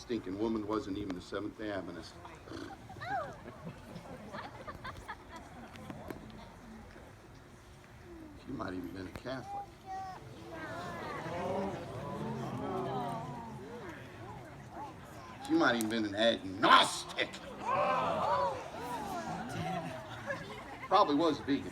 stinking woman wasn't even a Seventh-day Adventist. She might even been a Catholic. She might even been an agnostic. Probably was a vegan.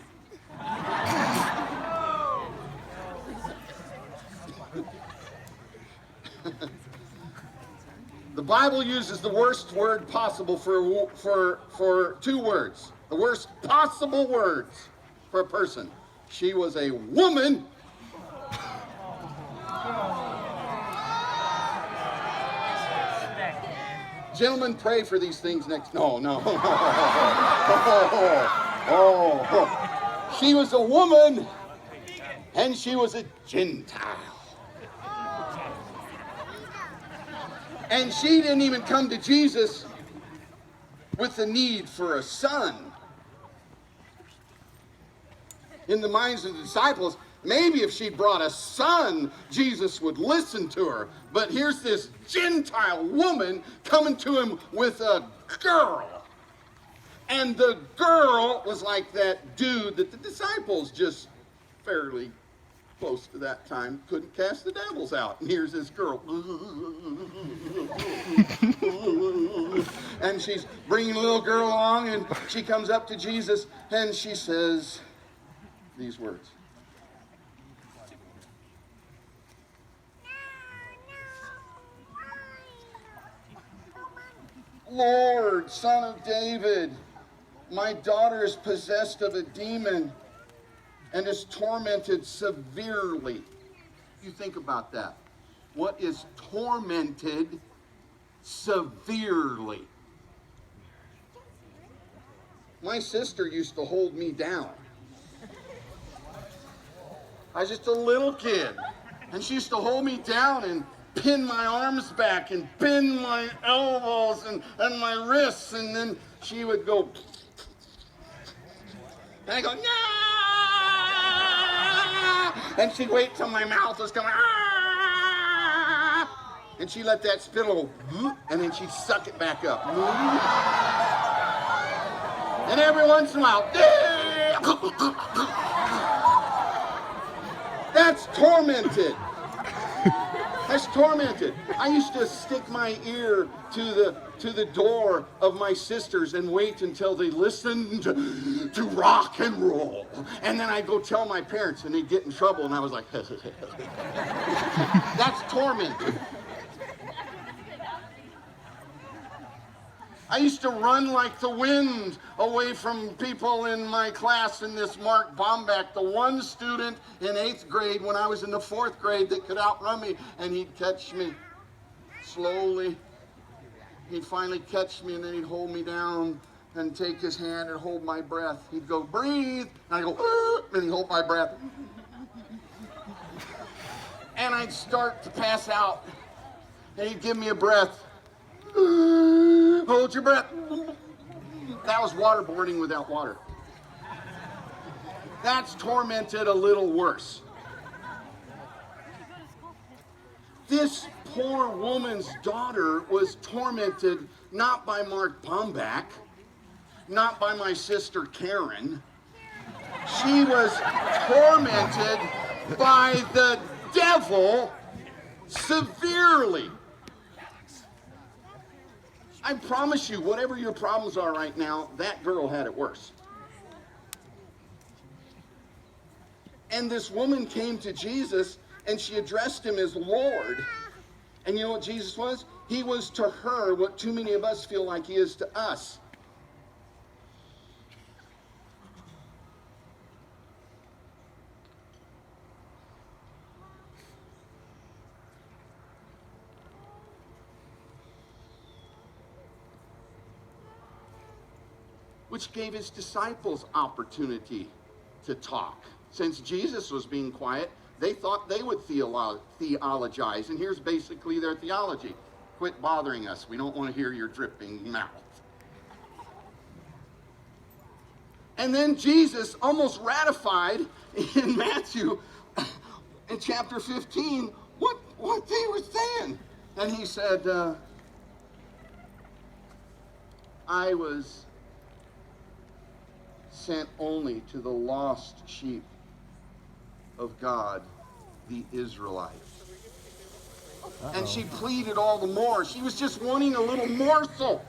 The Bible uses the worst word possible for two words. The worst possible words for a person. She was a woman. Gentlemen, pray for these things next. No. She was a woman, and she was a Gentile. And she didn't even come to Jesus with the need for a son. In the minds of the disciples, maybe if she brought a son, Jesus would listen to her. But here's this Gentile woman coming to him with a girl. And the girl was like that dude that the disciples just fairly close to that time couldn't cast the devils out. And here's this girl. And she's bringing a little girl along, and she comes up to Jesus and she says these words. Lord, Son of David, my daughter is possessed of a demon and is tormented severely. You think about that. What is tormented severely? My sister used to hold me down. I was just a little kid, and she used to hold me down and pin my arms back and pin my elbows and my wrists, and then she would go, and I go, no! And she'd wait till my mouth was going, and she let that spittle go, and then she'd suck it back up. And every once in a while, that's tormented. That's tormented. I used to stick my ear to the door of my sisters and wait until they listened to rock and roll. And then I'd go tell my parents and they'd get in trouble, and I was like, that's tormented. I used to run like the wind away from people in my class in this Mark Bomback, the one student in 8th grade when I was in the 4th grade that could outrun me, and he'd catch me slowly. He'd finally catch me, and then he'd hold me down and take his hand and hold my breath. He'd go, breathe, and I'd go, and he'd hold my breath. And I'd start to pass out, and he'd give me a breath. Hold your breath. That was waterboarding without water. That's tormented a little worse. This poor woman's daughter was tormented not by Mark Bomback, not by my sister Karen. She was tormented by the devil severely. I promise you, whatever your problems are right now, that girl had it worse. And this woman came to Jesus, and she addressed him as Lord. And you know what Jesus was? He was to her what too many of us feel like he is to us. Which gave his disciples opportunity to talk. Since Jesus was being quiet, they thought they would theologize. And here's basically their theology. Quit bothering us. We don't want to hear your dripping mouth. And then Jesus almost ratified in Matthew in chapter 15 what they were saying. And he said, I was sent only to the lost sheep of God, the Israelites. And she pleaded all the more. She was just wanting a little morsel